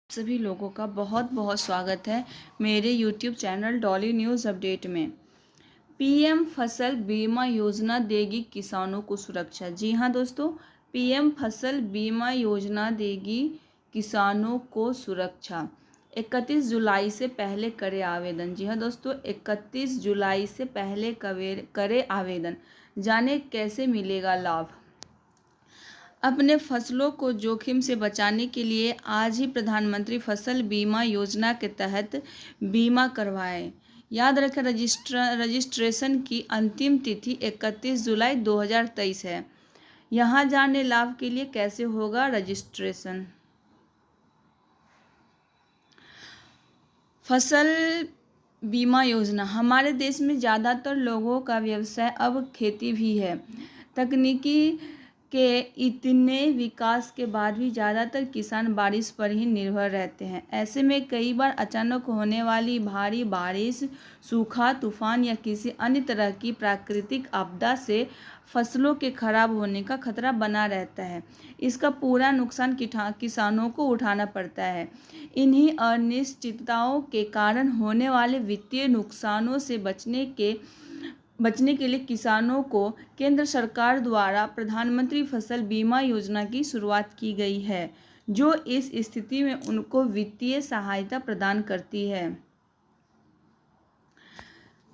सभी लोगों का बहुत बहुत स्वागत है मेरे YouTube channel Dolly news update में। पीएम फसल बीमा योजना देगी किसानों को सुरक्षा। जी हाँ दोस्तों, पीएम फसल बीमा योजना देगी किसानों को सुरक्षा। 31 जुलाई से पहले करें आवेदन। जी हाँ दोस्तों, 31 जुलाई से पहले करें आवेदन। जाने कैसे मिलेगा लाभ। अपने फसलों को जोखिम से बचाने के लिए आज ही प्रधानमंत्री फसल बीमा योजना के तहत बीमा करवाएं। याद रखें, रजिस्ट्रेशन की अंतिम तिथि 31 जुलाई 2023 है। यहाँ जाने लाभ के लिए कैसे होगा रजिस्ट्रेशन। फसल बीमा योजना। हमारे देश में ज़्यादातर लोगों का व्यवसाय अब खेती भी है। तकनीकी के इतने विकास के बाद भी ज़्यादातर किसान बारिश पर ही निर्भर रहते हैं। ऐसे में कई बार अचानक होने वाली भारी बारिश, सूखा, तूफान या किसी अन्य तरह की प्राकृतिक आपदा से फसलों के खराब होने का खतरा बना रहता है। इसका पूरा नुकसान किसानों को उठाना पड़ता है। इन्हीं अनिश्चितताओं के कारण होने वाले वित्तीय नुकसानों से बचने के लिए किसानों को केंद्र सरकार द्वारा प्रधानमंत्री फसल बीमा योजना की शुरुआत की गई है, जो इस स्थिति में उनको वित्तीय सहायता प्रदान करती है।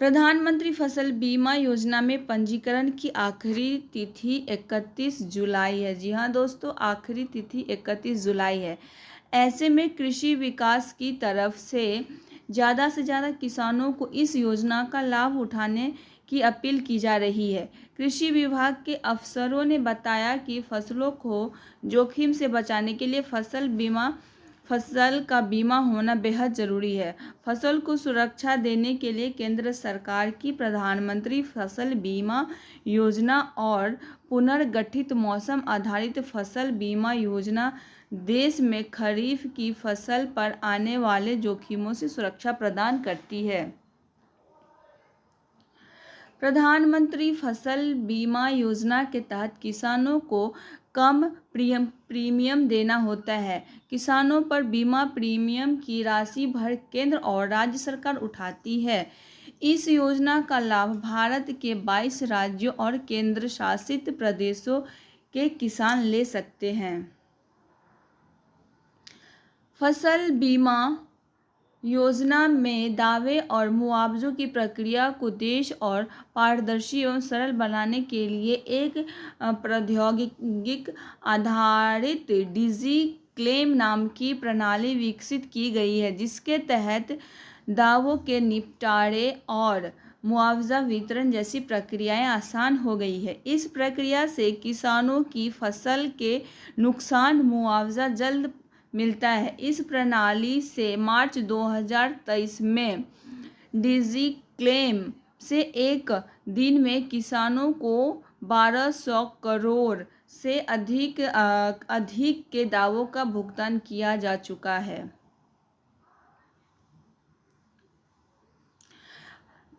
प्रधानमंत्री फसल बीमा योजना में पंजीकरण की आखिरी तिथि 31 जुलाई है। जी हाँ दोस्तों, आखिरी तिथि 31 जुलाई है। ऐसे में कृषि विकास की तरफ से ज़्यादा किसानों को इस योजना का लाभ उठाने की अपील की जा रही है। कृषि विभाग के अफसरों ने बताया कि फसलों को जोखिम से बचाने के लिए फसल का बीमा होना बेहद ज़रूरी है। फसल को सुरक्षा देने के लिए केंद्र सरकार की प्रधानमंत्री फसल बीमा योजना और पुनर्गठित मौसम आधारित फसल बीमा योजना देश में खरीफ की फसल पर आने वाले जोखिमों से सुरक्षा प्रदान करती है। प्रधानमंत्री फसल बीमा योजना के तहत किसानों को कम प्रीमियम देना होता है। किसानों पर बीमा प्रीमियम की राशि भर केंद्र और राज्य सरकार उठाती है। इस योजना का लाभ भारत के 22 राज्यों और केंद्र शासित प्रदेशों के किसान ले सकते हैं। फसल बीमा योजना में दावे और मुआवजों की प्रक्रिया को तेज और पारदर्शी एवं सरल बनाने के लिए एक प्रौद्योगिक आधारित डिजी क्लेम नाम की प्रणाली विकसित की गई है, जिसके तहत दावों के निपटारे और मुआवजा वितरण जैसी प्रक्रियाएं आसान हो गई है। इस प्रक्रिया से किसानों की फसल के नुकसान मुआवजा जल्द मिलता है। इस प्रणाली से मार्च 2023 में डिजी क्लेम से एक दिन में किसानों को 1200 करोड़ से अधिक के दावों का भुगतान किया जा चुका है।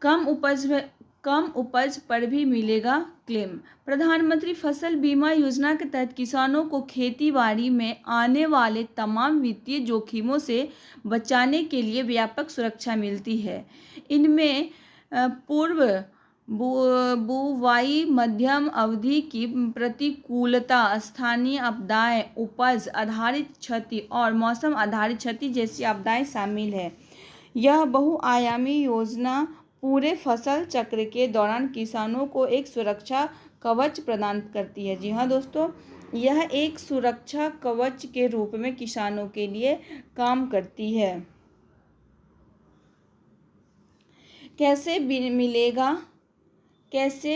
कम उपज पर भी मिलेगा क्लेम। प्रधानमंत्री फसल बीमा योजना के तहत किसानों को खेती-बाड़ी में आने वाले तमाम वित्तीय जोखिमों से बचाने के लिए व्यापक सुरक्षा मिलती है। इनमें पूर्व बुवाई, मध्यम अवधि की प्रतिकूलता, स्थानीय आपदाएं, उपज आधारित क्षति और मौसम आधारित क्षति जैसी आपदाएं शामिल है। यह बहुआयामी योजना पूरे फसल चक्र के दौरान किसानों को एक सुरक्षा कवच प्रदान करती है। जी हाँ दोस्तों, यह एक सुरक्षा कवच के रूप में किसानों के लिए काम करती है। कैसे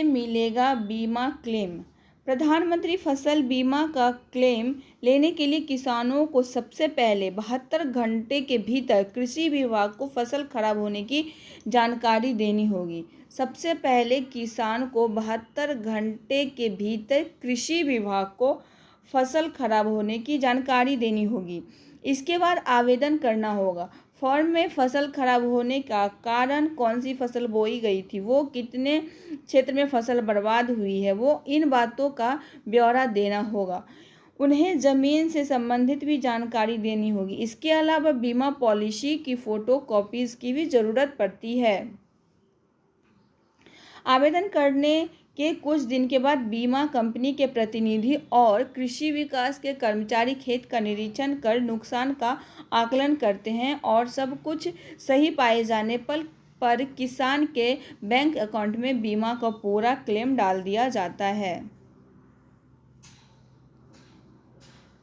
मिलेगा बीमा क्लेम। प्रधानमंत्री फसल बीमा का क्लेम लेने के लिए किसानों को सबसे पहले 72 घंटे के भीतर कृषि विभाग को फसल खराब होने की जानकारी देनी होगी। सबसे पहले किसान को 72 घंटे के भीतर कृषि विभाग को फसल खराब होने की जानकारी देनी होगी। इसके बाद आवेदन करना होगा। फॉर्म में फसल खराब होने का कारण, कौन सी फसल बोई गई थी, वो कितने क्षेत्र में फसल बर्बाद हुई है, वो इन बातों का ब्यौरा देना होगा। उन्हें ज़मीन से संबंधित भी जानकारी देनी होगी। इसके अलावा बीमा पॉलिसी की फ़ोटो कॉपीज़ की भी ज़रूरत पड़ती है। आवेदन करने के कुछ दिन के बाद बीमा कंपनी के प्रतिनिधि और कृषि विकास के कर्मचारी खेत का निरीक्षण कर नुकसान का आकलन करते हैं और सब कुछ सही पाए जाने पर किसान के बैंक अकाउंट में बीमा का पूरा क्लेम डाल दिया जाता है।